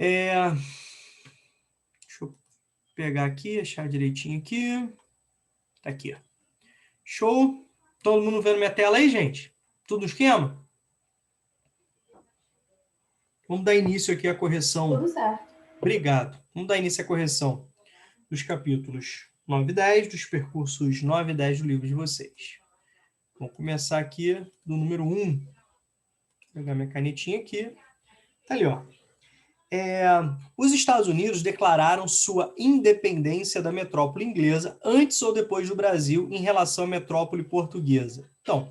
Deixa eu pegar aqui, achar direitinho aqui. Tá aqui. Show. Todo mundo vendo minha tela aí, gente? Tudo no esquema? Vamos dar início aqui à correção. Tudo certo. Obrigado. Vamos dar início à correção dos capítulos 9 e 10, dos percursos 9 e 10 do livro de vocês. Vamos começar aqui do número 1. Vou pegar minha canetinha aqui. Tá ali, ó. Os Estados Unidos declararam sua independência da metrópole inglesa antes ou depois do Brasil em relação à metrópole portuguesa. Então,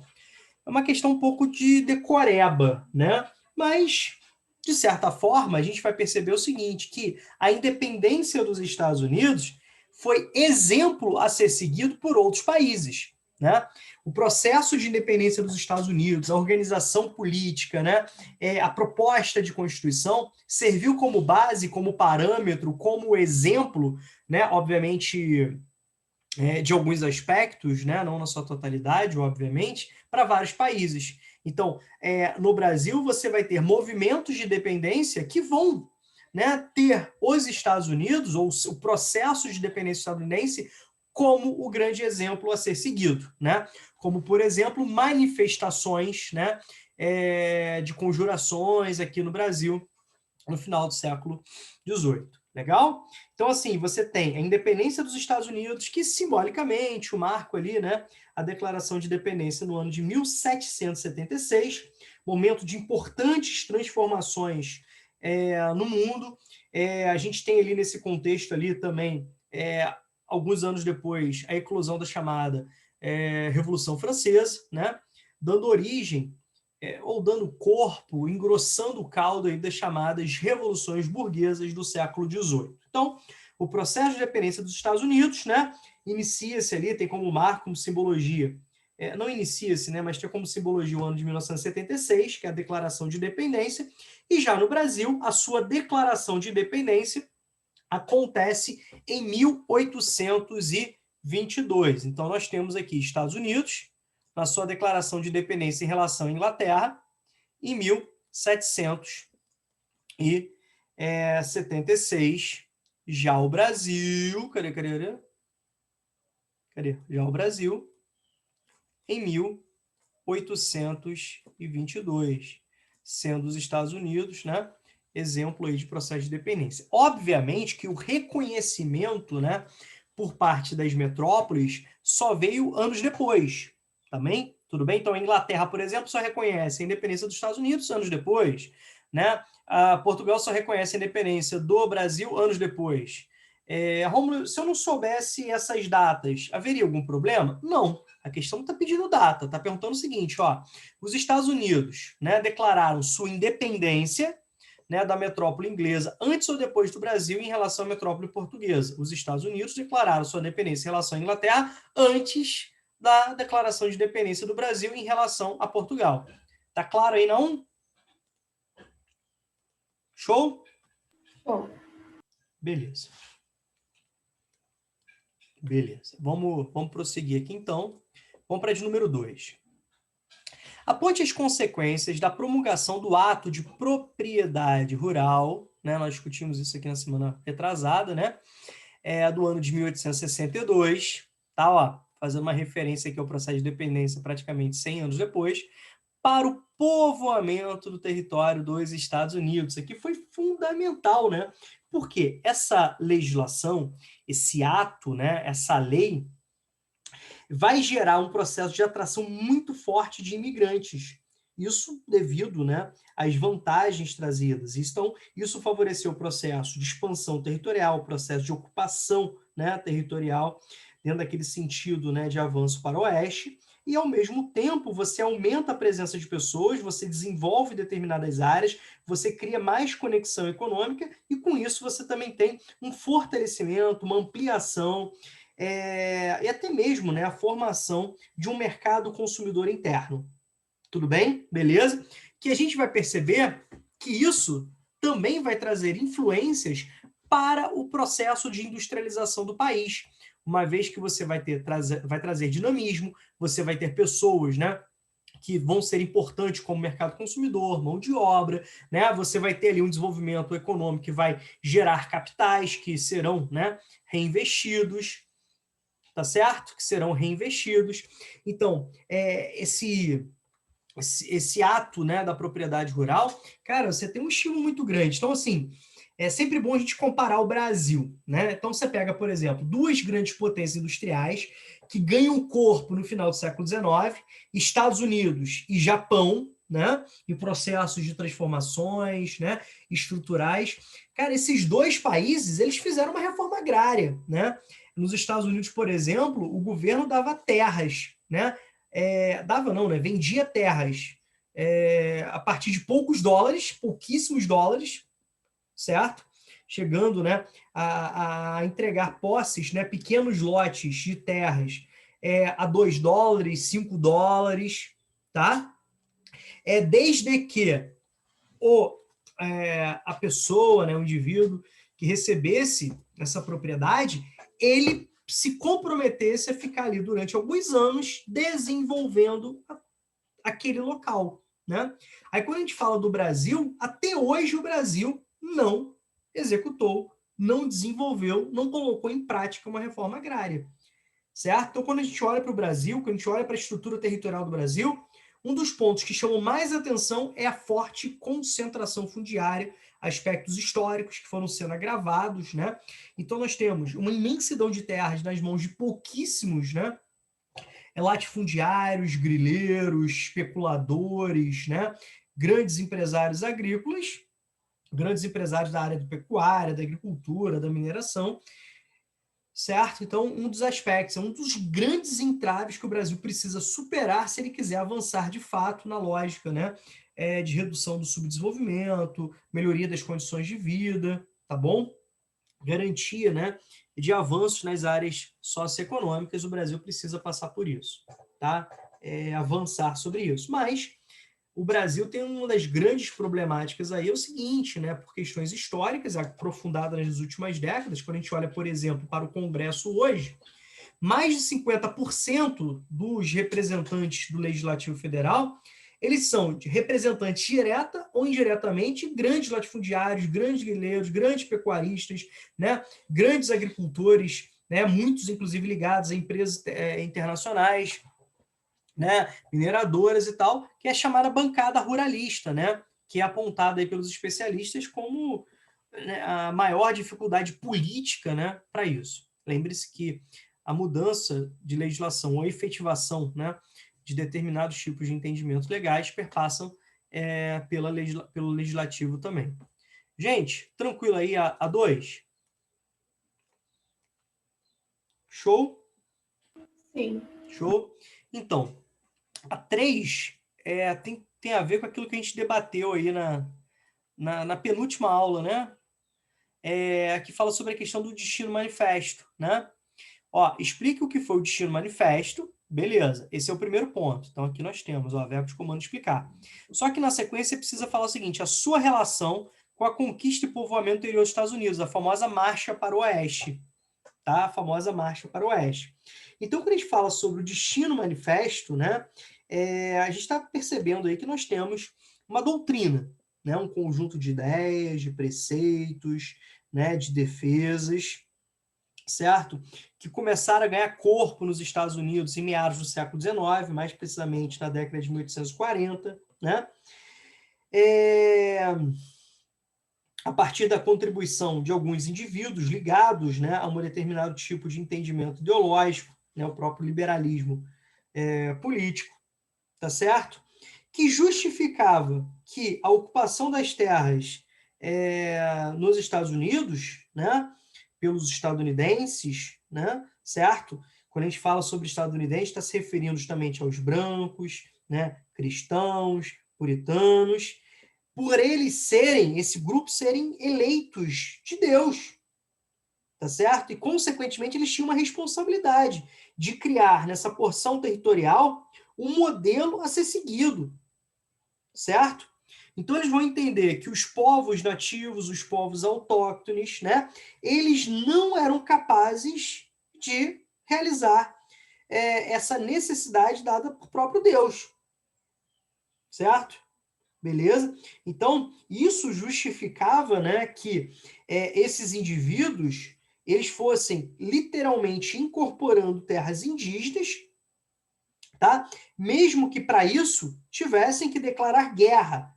é uma questão um pouco de decoreba, né? Mas, de certa forma, a gente vai perceber o seguinte, que a independência dos Estados Unidos foi exemplo a ser seguido por outros países, né? O processo de independência dos Estados Unidos, a organização política, né? A proposta de Constituição serviu como base, como parâmetro, como exemplo, né? Obviamente, de alguns aspectos, né? Não na sua totalidade, obviamente, para vários países. Então, no Brasil, você vai ter movimentos de independência que vão, né, ter os Estados Unidos, ou o processo de independência estadunidense, como o grande exemplo a ser seguido, né? Como, por exemplo, manifestações, né, de conjurações aqui no Brasil no final do século XVIII. Legal? Então, assim, você tem a independência dos Estados Unidos, que simbolicamente, o marco ali, né, a declaração de independência no ano de 1776, momento de importantes transformações no mundo. A gente tem ali nesse contexto ali também, alguns anos depois, a eclosão da chamada Revolução Francesa, né, dando origem ou dando corpo, engrossando o caldo aí das chamadas revoluções burguesas do século XVIII. Então, o processo de independência dos Estados Unidos, né, inicia-se ali, tem como marco, como simbologia, não inicia-se, né, mas tem como simbologia o ano de 1976, que é a Declaração de Independência, e já no Brasil, a sua declaração de independência acontece em 1822. Então, nós temos aqui Estados Unidos, na sua declaração de independência em relação à Inglaterra, em 1776. Já o Brasil, cadê? Já o Brasil, em 1822, sendo os Estados Unidos, né, exemplo aí de processo de independência. Obviamente que o reconhecimento, né, por parte das metrópoles só veio anos depois, também, tudo bem? Então, a Inglaterra, por exemplo, só reconhece a independência dos Estados Unidos anos depois, né? Portugal só reconhece a independência do Brasil anos depois. Rômulo, se eu não soubesse essas datas, haveria algum problema? Não. A questão não está pedindo data, está perguntando o seguinte, ó, os Estados Unidos, né, declararam sua independência, né, da metrópole inglesa antes ou depois do Brasil em relação à metrópole portuguesa. Os Estados Unidos declararam sua independência em relação à Inglaterra antes da declaração de independência do Brasil em relação a Portugal. Tá claro aí, não? Show? Bom, Beleza. Beleza. Vamos prosseguir aqui, então. Vamos para a de número 2. Aponte as consequências da promulgação do ato de propriedade rural, né? Nós discutimos isso aqui na semana retrasada, né? Do ano de 1862, tá? Ó, fazendo uma referência aqui ao processo de independência praticamente 100 anos depois, para o povoamento do território dos Estados Unidos. Isso aqui foi fundamental, né? Porque essa legislação, esse ato, né, essa lei, vai gerar um processo de atração muito forte de imigrantes. Isso devido, né, às vantagens trazidas. Então, isso favoreceu o processo de expansão territorial, o processo de ocupação, né, territorial, dentro daquele sentido, né, de avanço para o oeste, e ao mesmo tempo você aumenta a presença de pessoas, você desenvolve determinadas áreas, você cria mais conexão econômica, e com isso você também tem um fortalecimento, uma ampliação, e até mesmo, né, a formação de um mercado consumidor interno. Tudo bem? Beleza? Que a gente vai perceber que isso também vai trazer influências para o processo de industrialização do país, uma vez que você vai trazer dinamismo, você vai ter pessoas, né, que vão ser importantes como mercado consumidor, mão de obra, né? Você vai ter ali um desenvolvimento econômico que vai gerar capitais que serão, né, reinvestidos, tá certo? Que serão reinvestidos. Então, esse ato, né, da propriedade rural, cara, você tem um estímulo muito grande. Então, assim, é sempre bom a gente comparar o Brasil, né? Então, você pega, por exemplo, duas grandes potências industriais que ganham corpo no final do século XIX, Estados Unidos e Japão, né? Em processos de transformações, né, estruturais. Cara, esses dois países, eles fizeram uma reforma agrária, né? Nos Estados Unidos, por exemplo, o governo dava terras, né? Dava não, né? Vendia terras a partir de poucos dólares, pouquíssimos dólares, certo? Chegando, né, a entregar posses, né, pequenos lotes de terras a 2 dólares, 5 dólares, tá? Desde que a pessoa, né, o indivíduo que recebesse essa propriedade, ele se comprometesse a ficar ali durante alguns anos desenvolvendo aquele local, né? Aí quando a gente fala do Brasil, até hoje o Brasil não executou, não desenvolveu, não colocou em prática uma reforma agrária, certo? Então quando a gente olha para o Brasil, quando a gente olha para a estrutura territorial do Brasil, um dos pontos que chamam mais atenção é a forte concentração fundiária, aspectos históricos que foram sendo agravados, né? Então nós temos uma imensidão de terras nas mãos de pouquíssimos, né, latifundiários, grileiros, especuladores, né, grandes empresários agrícolas, grandes empresários da área de pecuária, da agricultura, da mineração, certo? Então, um dos aspectos, um dos grandes entraves que o Brasil precisa superar se ele quiser avançar de fato na lógica, né, de redução do subdesenvolvimento, melhoria das condições de vida, tá bom? Garantia, né, de avanços nas áreas socioeconômicas, o Brasil precisa passar por isso, tá? Avançar sobre isso. Mas o Brasil tem uma das grandes problemáticas aí, é o seguinte, né, por questões históricas, aprofundadas nas últimas décadas, quando a gente olha, por exemplo, para o Congresso hoje, mais de 50% dos representantes do Legislativo Federal, eles são de representantes direta ou indiretamente, grandes latifundiários, grandes grileiros, grandes pecuaristas, né, grandes agricultores, né, muitos inclusive ligados a empresas internacionais, né, mineradoras e tal, que é a chamada bancada ruralista, né, que é apontada aí pelos especialistas como, né, a maior dificuldade política, né, para isso. Lembre-se que a mudança de legislação ou a efetivação, né, de determinados tipos de entendimentos legais perpassam pelo legislativo também. Gente, tranquilo aí a 2? Show? Sim. Show? Então, a 3 tem a ver com aquilo que a gente debateu aí na penúltima aula, né? Que fala sobre a questão do destino manifesto, né? Ó, explique o que foi o destino manifesto, beleza, esse é o primeiro ponto. Então aqui nós temos, ó, verbo de comando explicar. Só que na sequência precisa falar o seguinte, a sua relação com a conquista e povoamento interior dos Estados Unidos, a famosa marcha para o oeste, tá? A famosa marcha para o oeste. Então, quando a gente fala sobre o destino manifesto, né, a gente está percebendo aí que nós temos uma doutrina, né, um conjunto de ideias, de preceitos, né, de defesas, certo? Que começaram a ganhar corpo nos Estados Unidos em meados do século XIX, mais precisamente na década de 1840, né? A partir da contribuição de alguns indivíduos ligados, né, a um determinado tipo de entendimento ideológico, né, o próprio liberalismo político, tá certo? Que justificava que a ocupação das terras nos Estados Unidos, né, pelos estadunidenses, né, certo? Quando a gente fala sobre estadunidense, está se referindo justamente aos brancos, né, cristãos, puritanos, por eles serem, esse grupo serem eleitos de Deus, tá certo? E, consequentemente, eles tinham uma responsabilidade de criar nessa porção territorial um modelo a ser seguido, certo? Então, eles vão entender que os povos nativos, os povos autóctones, né, eles não eram capazes de realizar essa necessidade dada por próprio Deus, certo? Beleza? Então, isso justificava, né, que esses indivíduos eles fossem literalmente incorporando terras indígenas, tá? Mesmo que para isso tivessem que declarar guerra,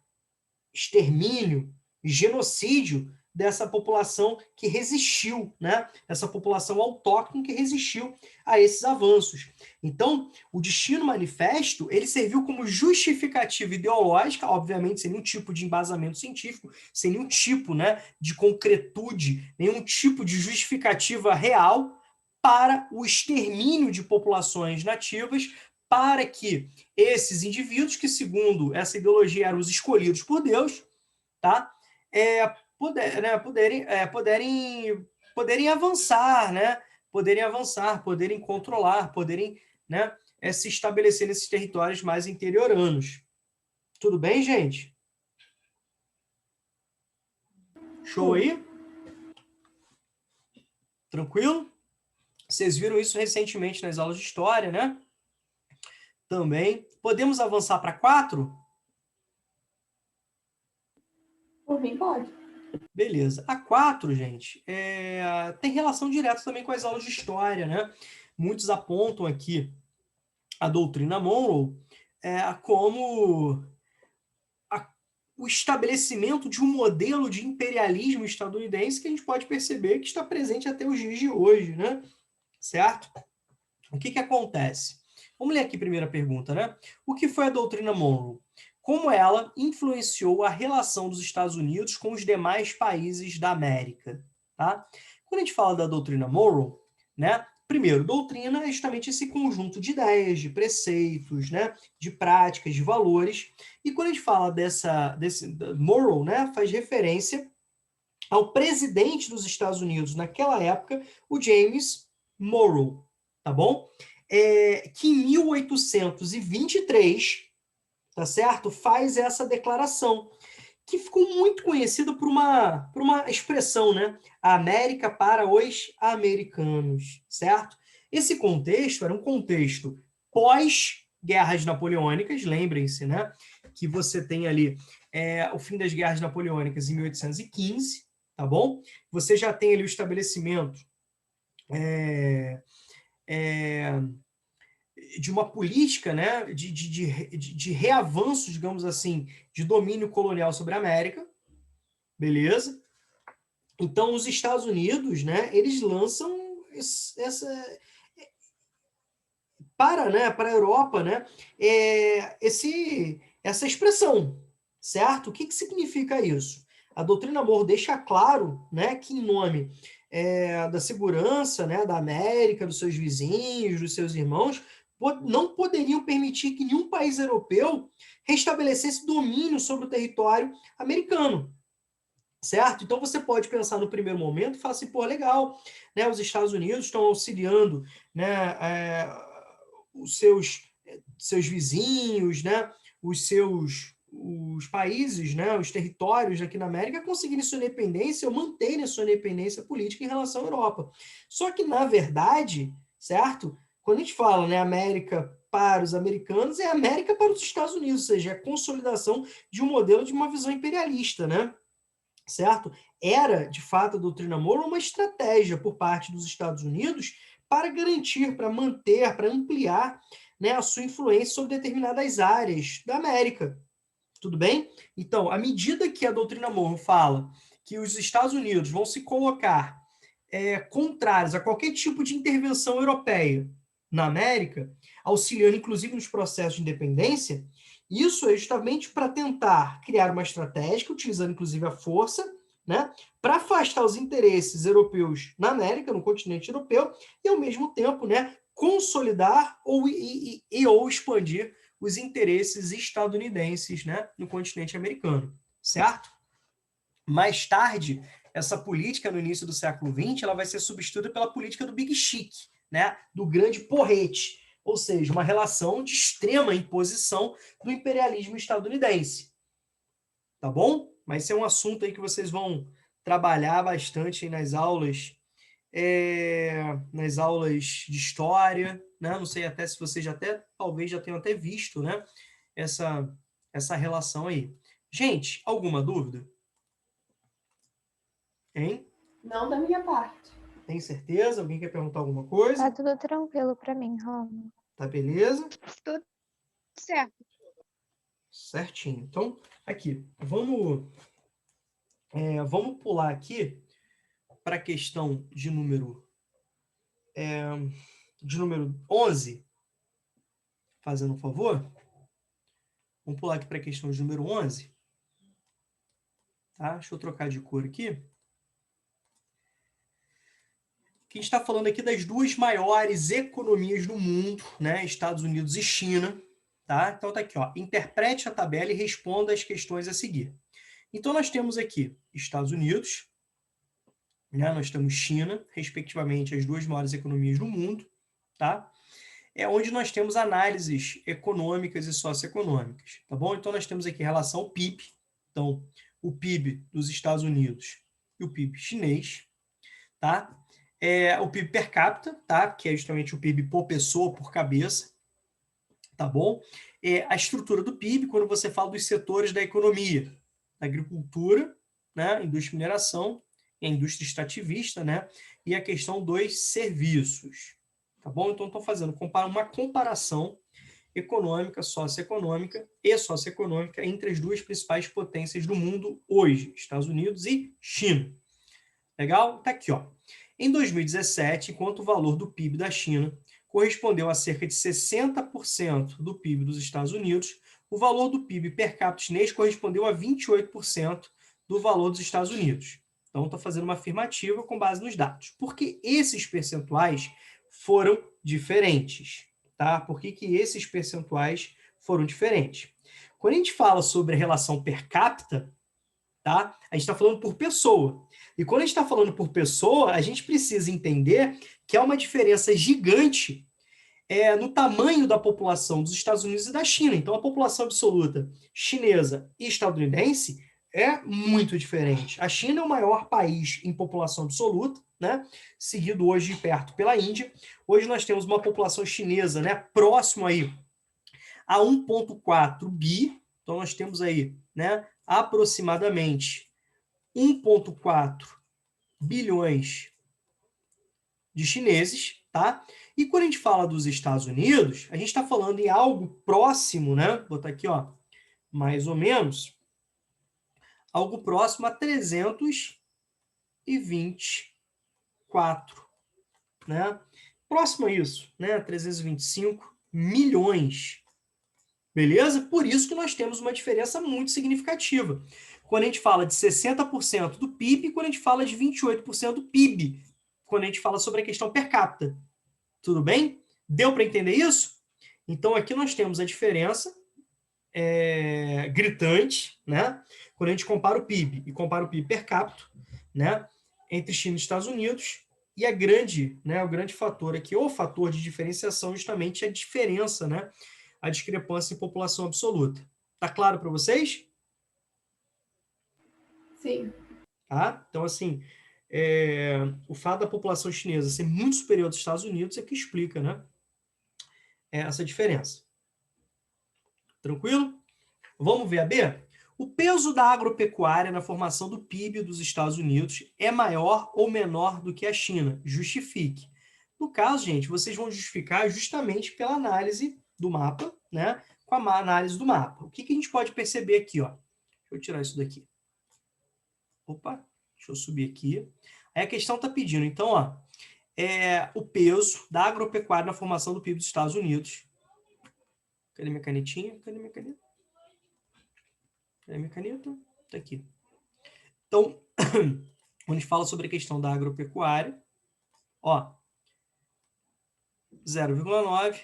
extermínio, genocídio dessa população que resistiu, né? Essa população autóctone que resistiu a esses avanços. Então, o Destino Manifesto, ele serviu como justificativa ideológica, obviamente sem nenhum tipo de embasamento científico, sem nenhum tipo, né, de concretude, nenhum tipo de justificativa real para o extermínio de populações nativas, para que esses indivíduos, que segundo essa ideologia eram os escolhidos por Deus, tá? Poderem avançar, né? Poderem avançar, poderem controlar, poderem, né, se estabelecer nesses territórios mais interioranos. Tudo bem, gente? Show aí? Tranquilo? Vocês viram isso recentemente nas aulas de história, né? Também. Podemos avançar para 4? Por mim, pode. Beleza. A 4, gente, tem relação direta também com as aulas de história, né? Muitos apontam aqui a doutrina Monroe como o estabelecimento de um modelo de imperialismo estadunidense que a gente pode perceber que está presente até os dias de hoje, né? Certo? O que acontece? Vamos ler aqui a primeira pergunta, né? O que foi a doutrina Monroe? Como ela influenciou a relação dos Estados Unidos com os demais países da América, tá? Quando a gente fala da doutrina Monroe, né? Primeiro, doutrina é justamente esse conjunto de ideias, de preceitos, né? De práticas, de valores. E quando a gente fala desse Monroe, né? Faz referência ao presidente dos Estados Unidos naquela época, o James Monroe, tá bom? Que em 1823, tá certo? Faz essa declaração, que ficou muito conhecida por uma expressão, né? A América para os americanos, certo? Esse contexto era um contexto pós-guerras napoleônicas, lembrem-se, né? Que você tem ali o fim das guerras napoleônicas em 1815, tá bom? Você já tem ali o estabelecimento de uma política, né, de reavanço, digamos assim, de domínio colonial sobre a América, beleza? Então, os Estados Unidos, né, eles lançam para a Europa, né, essa expressão, certo? O que significa isso? A doutrina Monroe deixa claro, né, que em nome da segurança, né, da América, dos seus vizinhos, dos seus irmãos, não poderiam permitir que nenhum país europeu restabelecesse domínio sobre o território americano, certo? Então você pode pensar no primeiro momento e falar assim, pô, legal, né, os Estados Unidos estão auxiliando, né, os seus vizinhos, né, os países, né, os territórios aqui na América conseguirem sua independência ou manterem a sua independência política em relação à Europa. Só que, na verdade, certo? Quando a gente fala, né, América para os americanos, é América para os Estados Unidos, ou seja, é a consolidação de um modelo de uma visão imperialista, né? Certo? Era, de fato, a doutrina Monroe uma estratégia por parte dos Estados Unidos para garantir, para manter, para ampliar, né, a sua influência sobre determinadas áreas da América. Tudo bem? Então, à medida que a doutrina Monroe fala que os Estados Unidos vão se colocar contrários a qualquer tipo de intervenção europeia na América, auxiliando inclusive nos processos de independência, isso é justamente para tentar criar uma estratégia, utilizando inclusive a força, né, para afastar os interesses europeus na América, no continente europeu, e ao mesmo tempo, né, consolidar ou expandir os interesses estadunidenses, né, no continente americano, certo? Mais tarde, essa política no início do século XX, ela vai ser substituída pela política do Big Chic, né, do grande porrete, ou seja, uma relação de extrema imposição do imperialismo estadunidense. Tá bom? Mas esse é um assunto aí que vocês vão trabalhar bastante nas aulas de história, né? Não sei até se vocês talvez já tenham até visto, né? essa relação aí. Gente, alguma dúvida? Hein? Não da minha parte. Tem certeza? Alguém quer perguntar alguma coisa? Tá tudo tranquilo para mim, Rômulo. Tá beleza? Tudo certo. Certinho. Então, aqui, vamos pular aqui para a questão de número 11, fazendo um favor. Vamos pular aqui para a questão de número 11. Tá? Deixa eu trocar de cor aqui. Que a gente está falando aqui das duas maiores economias do mundo, né? Estados Unidos e China. Tá? Então, tá aqui, ó. Interprete a tabela e responda as questões a seguir. Então, nós temos aqui Estados Unidos, né? Nós temos China, respectivamente, as duas maiores economias do mundo. Tá? É onde nós temos análises econômicas e socioeconômicas. Tá bom? Então, nós temos aqui relação ao PIB. Então, o PIB dos Estados Unidos e o PIB chinês. Tá? O PIB per capita, tá? Que é justamente o PIB por pessoa, por cabeça, tá bom? A estrutura do PIB, quando você fala dos setores da economia, agricultura, né? Indústria de mineração, a indústria extrativista, né? E a questão dos serviços, tá bom? Então, estou fazendo uma comparação econômica, socioeconômica e socioeconômica entre as duas principais potências do mundo hoje, Estados Unidos e China. Legal? Tá aqui, ó. Em 2017, enquanto o valor do PIB da China correspondeu a cerca de 60% do PIB dos Estados Unidos, o valor do PIB per capita chinês correspondeu a 28% do valor dos Estados Unidos. Então, estou fazendo uma afirmativa com base nos dados. Por que esses percentuais foram diferentes? Tá? Por que esses percentuais foram diferentes? Quando a gente fala sobre a relação per capita, tá? A gente está falando por pessoa. E quando a gente está falando por pessoa, a gente precisa entender que há uma diferença gigante no tamanho da população dos Estados Unidos e da China. Então, a população absoluta chinesa e estadunidense é muito diferente. A China é o maior país em população absoluta, né? Seguido hoje de perto pela Índia. Hoje nós temos uma população chinesa, né? Próximo aí a 1,4 bi. Então, nós temos aí, né? Aproximadamente 1,4 bilhões de chineses, tá? E quando a gente fala dos Estados Unidos, a gente está falando em algo próximo, né? Vou botar aqui, ó, mais ou menos, algo próximo a 324, né? Próximo a isso, né? 325 milhões. Beleza? Por isso que nós temos uma diferença muito significativa. Quando a gente fala de 60% do PIB, quando a gente fala de 28% do PIB, quando a gente fala sobre a questão per capita. Tudo bem? Deu para entender isso? Então, aqui nós temos a diferença gritante, né? Quando a gente compara o PIB e compara o PIB per capita, né? Entre China e Estados Unidos, e o grande fator aqui, o fator de diferenciação, justamente é a diferença, né? A discrepância em população absoluta. Tá claro para vocês? Sim. Tá? Então, assim, o fato da população chinesa ser muito superior aos Estados Unidos é que explica, né? Essa diferença. Tranquilo? Vamos ver a B? O peso da agropecuária na formação do PIB dos Estados Unidos é maior ou menor do que a China? Justifique. No caso, gente, vocês vão justificar justamente pela análise do mapa, né? Com a análise do mapa. O que a gente pode perceber aqui, ó? Deixa eu tirar isso daqui. Opa, deixa eu subir aqui. Aí a questão está pedindo, então, ó, o peso da agropecuária na formação do PIB dos Estados Unidos. Cadê minha canetinha? Cadê minha caneta? Cadê minha caneta? Tá aqui. Então, quando a gente fala sobre a questão da agropecuária, ó, 0,9,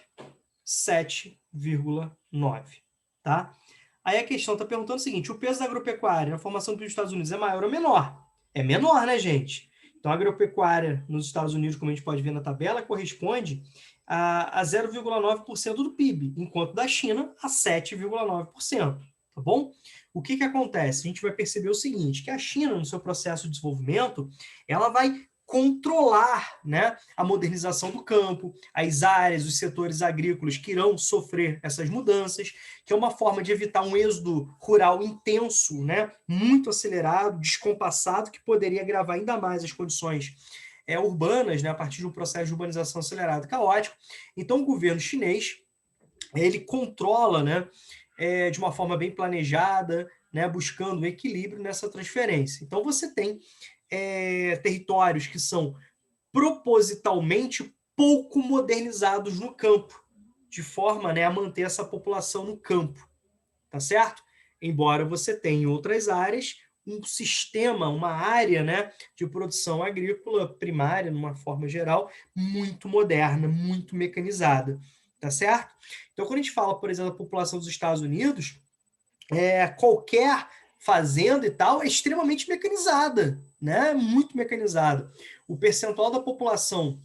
7,9, tá? Aí a questão está perguntando o seguinte, o peso da agropecuária na formação do PIB dos Estados Unidos é maior ou menor? É menor, né, gente? Então, a agropecuária nos Estados Unidos, como a gente pode ver na tabela, corresponde a 0,9% do PIB, enquanto da China a 7,9%, tá bom? O que acontece? A gente vai perceber o seguinte, que a China, no seu processo de desenvolvimento, ela vai controlar, né, a modernização do campo, as áreas, os setores agrícolas que irão sofrer essas mudanças, que é uma forma de evitar um êxodo rural intenso, né, muito acelerado, descompassado, que poderia agravar ainda mais as condições urbanas, né, a partir de um processo de urbanização acelerado caótico. Então, o governo chinês, ele controla, né, de uma forma bem planejada, né, buscando um equilíbrio nessa transferência. Então, você tem territórios que são propositalmente pouco modernizados no campo, de forma, né, a manter essa população no campo, tá certo? Embora você tenha em outras áreas um sistema, uma área, né, de produção agrícola primária, numa forma geral, muito moderna, muito mecanizada, tá certo? Então, quando a gente fala, por exemplo, da população dos Estados Unidos, qualquer fazenda e tal é extremamente mecanizada, né? Muito mecanizada. O percentual da população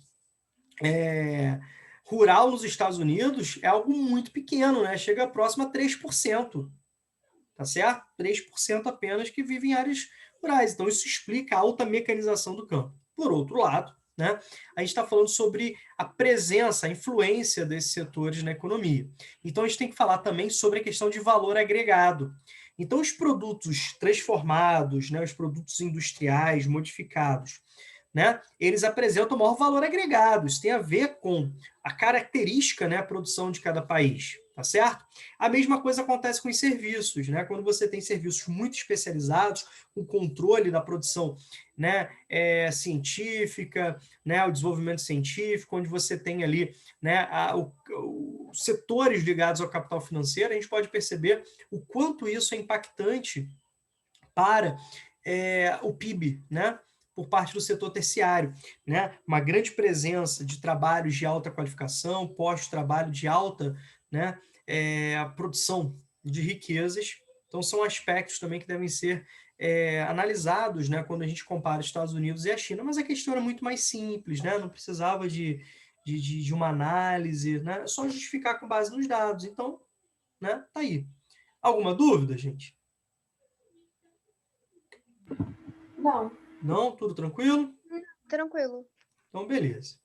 rural nos Estados Unidos é algo muito pequeno, né? Chega próximo a 3%, tá certo? 3% apenas que vive em áreas rurais. Então, isso explica a alta mecanização do campo. Por outro lado, né, a gente está falando sobre a presença, a influência desses setores na economia. Então, a gente tem que falar também sobre a questão de valor agregado. Então, os produtos transformados, né, os produtos industriais modificados, né, eles apresentam maior valor agregado. Isso tem a ver com a característica, né, a produção de cada país, tá certo? A mesma coisa acontece com os serviços, né? Quando você tem serviços muito especializados, com controle da produção, né, científica, né, o desenvolvimento científico, onde você tem ali, né, os setores ligados ao capital financeiro, a gente pode perceber o quanto isso é impactante para o PIB, né? Por parte do setor terciário, né? Uma grande presença de trabalhos de alta qualificação, pós-trabalho de alta, né, produção de riquezas. Então, são aspectos também que devem ser analisados, né, quando a gente compara os Estados Unidos e a China, mas a questão era muito mais simples, né? Não precisava de uma análise, né? É só justificar com base nos dados. Então, né, tá aí. Alguma dúvida, gente? Não. Não? Tudo tranquilo? Tranquilo. Então, beleza.